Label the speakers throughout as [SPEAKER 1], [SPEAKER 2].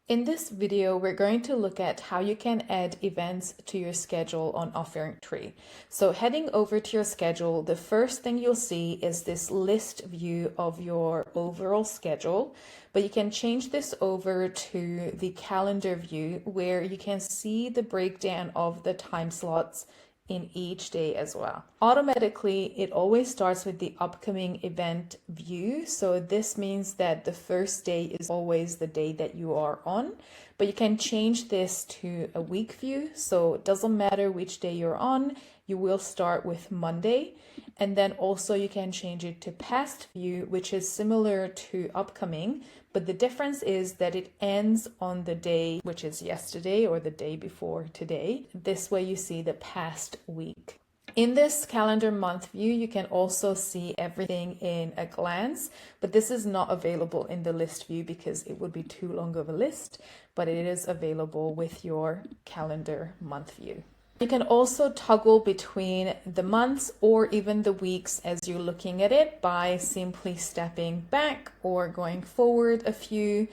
[SPEAKER 1] In this video, we're going to look at how you can add events to your schedule on OfferingTree. So heading over to your schedule, the first thing you'll see is this list view of your overall schedule, but you can change this over to the calendar view where you can see the breakdown of the time slots in each day as well. Automatically, it always starts with the upcoming event view. So this means that the first day is always the day that you are on, but you can change this to a week view. So it doesn't matter which day you're on, you will start with Monday. And then also you can change it to past view, which is similar to upcoming, but the difference is that it ends on the day, which is yesterday or the day before today. This way you see the past week. In this calendar month view, you can also see everything in a glance, but this is not available in the list view because it would be too long of a list, but it is available with your calendar month view. You can also toggle between the months or even the weeks as you're looking at it by simply stepping back or going forward a few.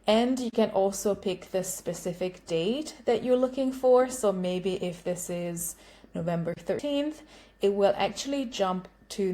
[SPEAKER 1] And you can also pick the specific date that you're looking for. So maybe if this is November 13th, it will actually jump to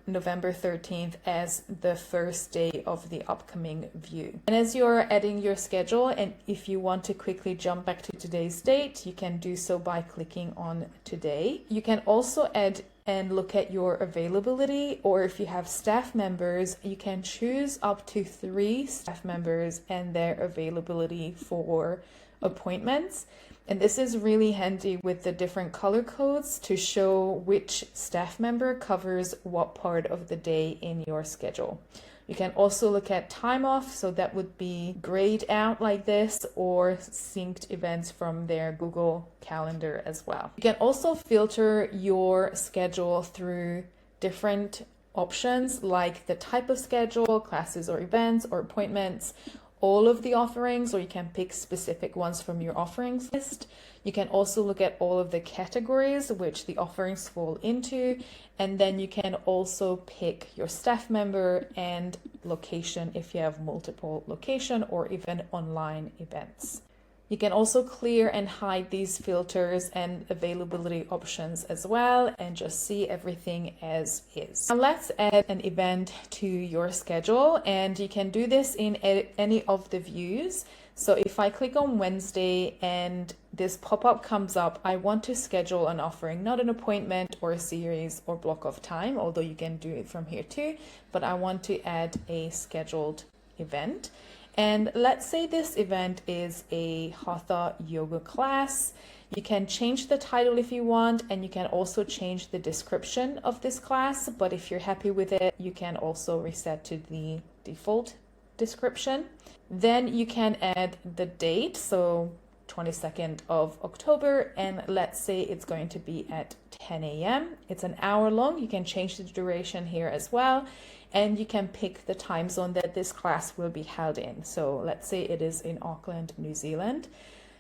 [SPEAKER 1] November 13th as the first day of the upcoming view. And as you're adding your schedule, and if you want to quickly jump back to today's date, you can do so by clicking on today. You can also add and look at your availability, or if you have staff members, you can choose up to 3 staff members and their availability for appointments. And this is really handy with the different color codes to show which staff member covers what part of the day in your schedule. You can also look at time off, so that would be grayed out like this, or synced events from their Google Calendar as well. You can also filter your schedule through different options like the type of schedule, classes or events or appointments, all of the offerings, or you can pick specific ones from your offerings list. You can also look at all of the categories which the offerings fall into, and then you can also pick your staff member and location if you have multiple location or even online events. You can also clear and hide these filters and availability options as well and just see everything as is. Now let's add an event to your schedule, and you can do this in any of the views. So if I click on Wednesday and this pop-up comes up, I want to schedule an offering, not an appointment or a series or block of time, although you can do it from here too, but I want to add a scheduled event. And let's say this event is a Hatha yoga class. You can change the title if you want, and you can also change the description of this class. But if you're happy with it, you can also reset to the default description. Then you can add the date, so 22nd of October, and let's say it's going to be at 10 a.m. It's an hour long. You can change the duration here as well. And you can pick the time zone that this class will be held in. So let's say it is in Auckland, New Zealand.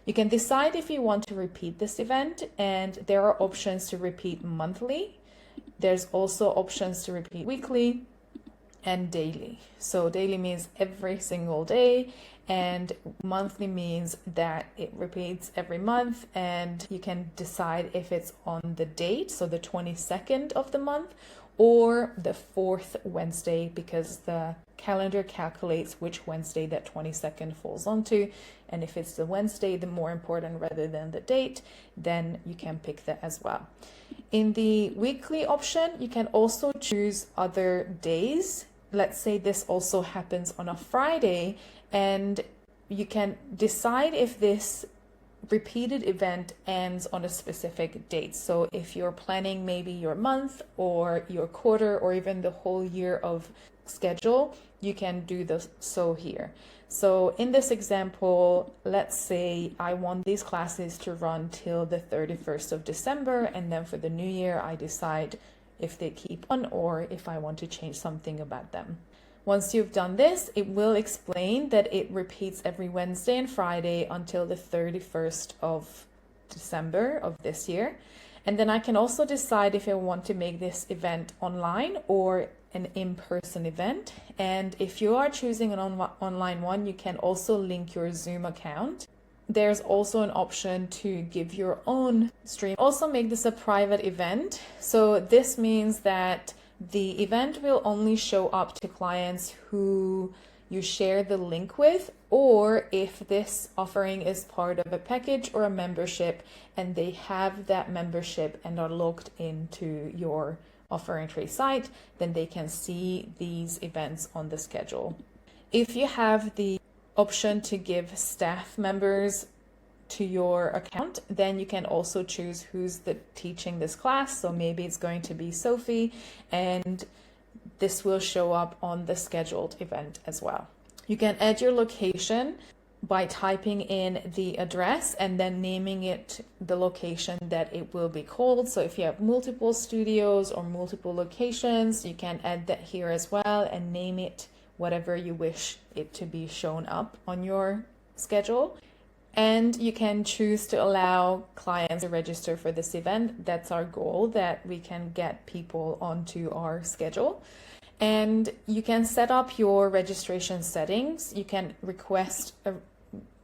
[SPEAKER 1] You can decide if you want to repeat this event, and there are options to repeat monthly. There's also options to repeat weekly and daily. So daily means every single day, and monthly means that it repeats every month, and you can decide if it's on the date, so the 22nd of the month, or the 4th Wednesday, because the calendar calculates which Wednesday that 22nd falls onto. And if it's the Wednesday, the more important rather than the date, then you can pick that as well. In the weekly option, you can also choose other days. Let's say this also happens on a Friday, and you can decide if this repeated event ends on a specific date. So if you're planning maybe your month or your quarter or even the whole year of schedule, you can do so here. So in this example, let's say I want these classes to run till the 31st of December, and then for the new year, I decide if they keep on or if I want to change something about them. Once you've done this, it will explain that it repeats every Wednesday and Friday until the 31st of December of this year. And then I can also decide if I want to make this event online or an in-person event. And if you are choosing an online one, you can also link your Zoom account. There's also an option to give your own stream. Also make this a private event. So this means that the event will only show up to clients who you share the link with, or if this offering is part of a package or a membership and they have that membership and are logged into your OfferingTree site, then they can see these events on the schedule. If you have the option to give staff members to your account, then you can also choose who's teaching this class. So maybe it's going to be Sophie, and this will show up on the scheduled event as well. You can add your location by typing in the address and then naming it the location that it will be called. So if you have multiple studios or multiple locations, you can add that here as well and name it whatever you wish it to be shown up on your schedule. And you can choose to allow clients to register for this event. That's our goal, that we can get people onto our schedule. And you can set up your registration settings. You can request a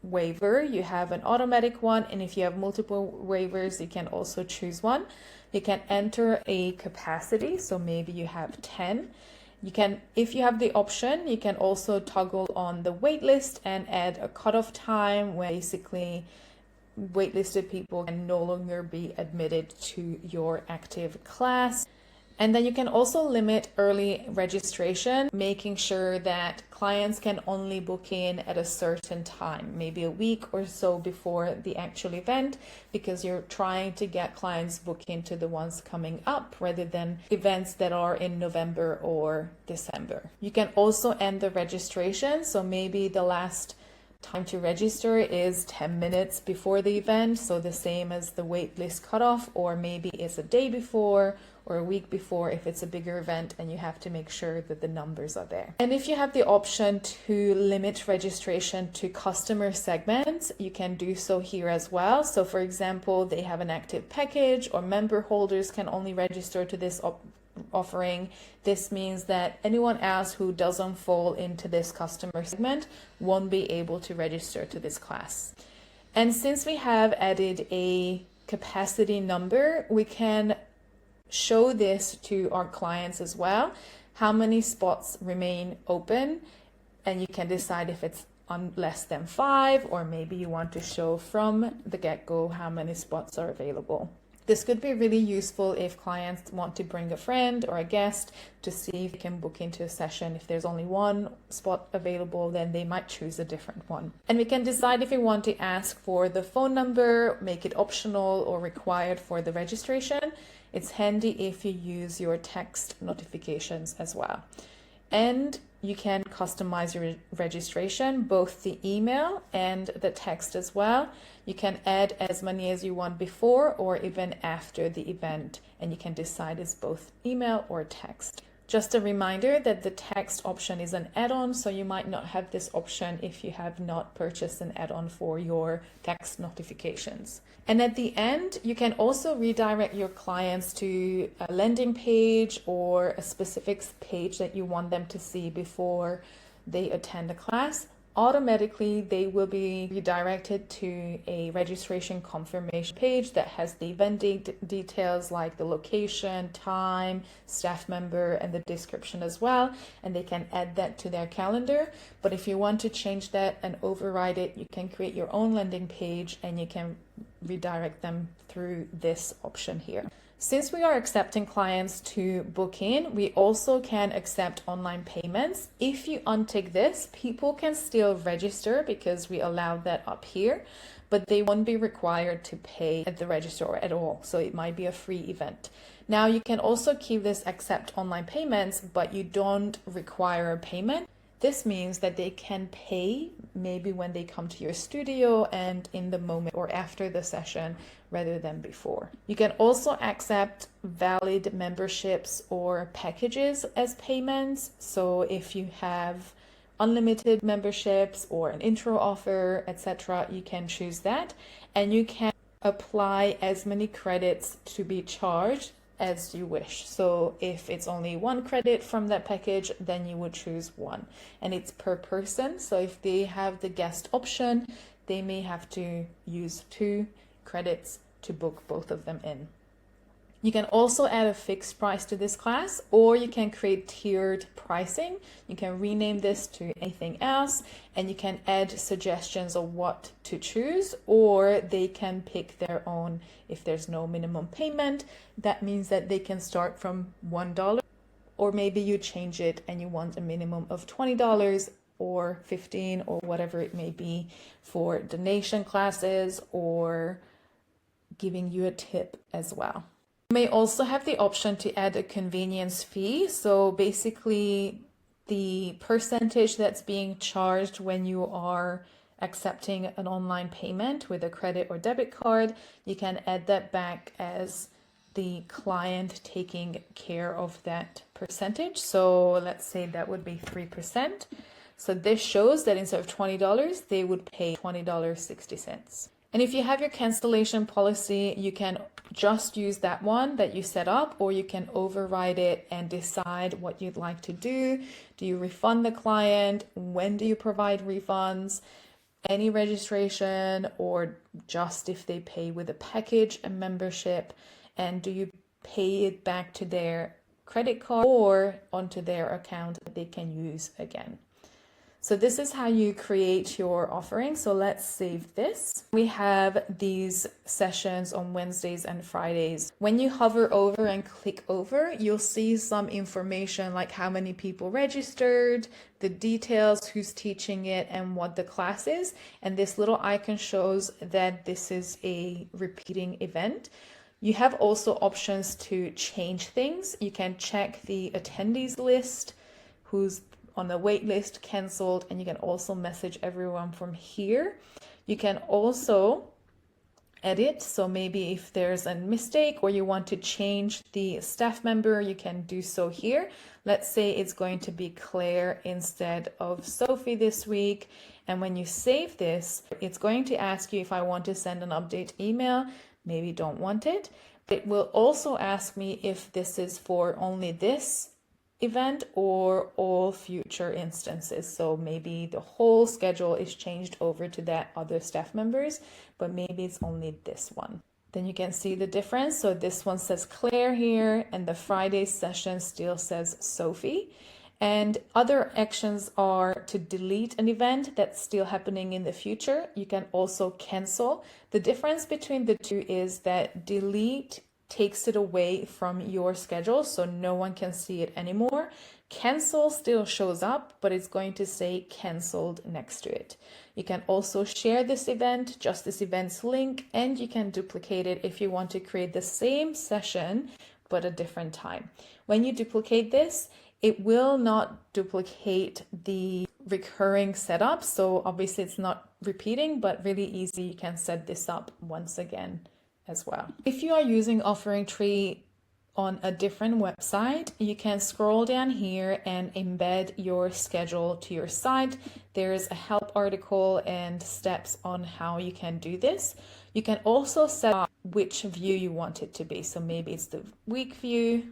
[SPEAKER 1] waiver. You have an automatic one, and if you have multiple waivers, you can also choose one. You can enter a capacity, so maybe you have 10. You can, if you have the option, you can also toggle on the waitlist and add a cutoff time where basically waitlisted people can no longer be admitted to your active class. And then you can also limit early registration, making sure that clients can only book in at a certain time, maybe a week or so before the actual event, because you're trying to get clients booked into the ones coming up rather than events that are in November or December. You can also end the registration. So maybe the last time to register is 10 minutes before the event, so the same as the waitlist cutoff, or maybe it's a day before or a week before if it's a bigger event and you have to make sure that the numbers are there. And if you have the option to limit registration to customer segments, you can do so here as well. So for example, they have an active package, or member holders can only register to this offering. This means that anyone else who doesn't fall into this customer segment won't be able to register to this class. And since we have added a capacity number, we can show this to our clients as well, how many spots remain open, and you can decide if it's on less than 5, or maybe you want to show from the get-go how many spots are available. This could be really useful if clients want to bring a friend or a guest to see if they can book into a session. If there's only one spot available, then they might choose a different one. And we can decide if we want to ask for the phone number, make it optional or required for the registration. It's handy if you use your text notifications as well. And you can customize your registration, both the email and the text as well. You can add as many as you want before or even after the event, and you can decide it's both email or text. Just a reminder that the text option is an add-on, so you might not have this option if you have not purchased an add-on for your text notifications. And at the end, you can also redirect your clients to a landing page or a specific page that you want them to see before they attend a class. Automatically, they will be redirected to a registration confirmation page that has the event details like the location, time, staff member, and the description as well. And they can add that to their calendar. But if you want to change that and override it, you can create your own landing page and you can redirect them through this option here. Since we are accepting clients to book in, we also can accept online payments. If you untick this, people can still register because we allow that up here, but they won't be required to pay at the register at all. So it might be a free event. Now you can also keep this accept online payments, but you don't require a payment. This means that they can pay maybe when they come to your studio and in the moment or after the session rather than before. You can also accept valid memberships or packages as payments. So if you have unlimited memberships or an intro offer, etc., you can choose that, and you can apply as many credits to be charged as you wish. So if it's only 1 credit from that package, then you would choose 1, and it's per person. So if they have the guest option, they may have to use 2 credits to book both of them in. You can also add a fixed price to this class, or you can create tiered pricing. You can rename this to anything else, and you can add suggestions of what to choose, or they can pick their own. If there's no minimum payment, that means that they can start from $1, or maybe you change it and you want a minimum of $20 or $15 or whatever it may be for donation classes or giving you a tip as well. You may also have the option to add a convenience fee. So basically the percentage that's being charged when you are accepting an online payment with a credit or debit card, you can add that back as the client taking care of that percentage. So let's say that would be 3%. So this shows that instead of $20, they would pay $20.60. And if you have your cancellation policy, you can just use that one that you set up, or you can override it and decide what you'd like to do. Do you refund the client? When do you provide refunds? Any registration, or just if they pay with a package, a membership, and do you pay it back to their credit card or onto their account that they can use again? So this is how you create your offering. So let's save this. We have these sessions on Wednesdays and Fridays. When you hover over and click over, you'll see some information like how many people registered, the details, who's teaching it, and what the class is. And this little icon shows that this is a repeating event. You have also options to change things. You can check the attendees list, who's on the wait list, canceled, and you can also message everyone from here. You can also edit. So maybe if there's a mistake or you want to change the staff member, you can do so here. Let's say it's going to be Claire instead of Sophie this week. And when you save this, it's going to ask you if I want to send an update email. Maybe don't want it. It will also ask me if this is for only this event or all future instances. So maybe the whole schedule is changed over to that other staff members, but maybe it's only this one. Then you can see the difference. So this one says Claire here, and the Friday session still says Sophie. And other actions are to delete an event that's still happening in the future. You can also cancel. The difference between the two is that delete takes it away from your schedule, so no one can see it anymore. Cancel still shows up, but it's going to say canceled next to it. You can also share this event, just this event's link, and you can duplicate it if you want to create the same session, but a different time. When you duplicate this, it will not duplicate the recurring setup. So obviously it's not repeating, but really easy. You can set this up once again as well. If you are using OfferingTree on a different website, you can scroll down here and embed your schedule to your site. There's a help article and steps on how you can do this. You can also set up which view you want it to be. So maybe it's the week view.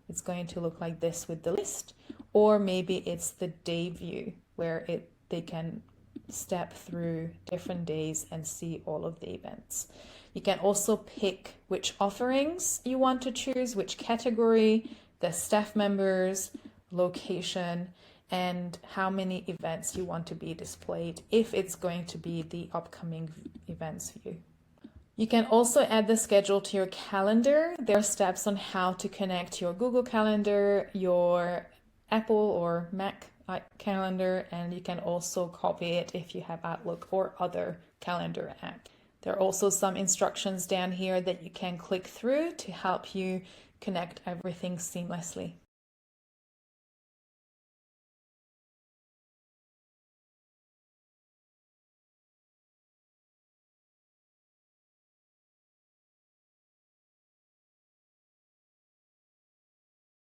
[SPEAKER 1] It's going to look like this with the list, or maybe it's the day view where they can step through different days and see all of the events. You can also pick which offerings you want to choose, which category, the staff members, location, and how many events you want to be displayed if it's going to be the upcoming events view. You can also add the schedule to your calendar. There are steps on how to connect your Google Calendar, your Apple or Mac calendar, and you can also copy it if you have Outlook or other calendar app. There are also some instructions down here that you can click through to help you connect everything seamlessly.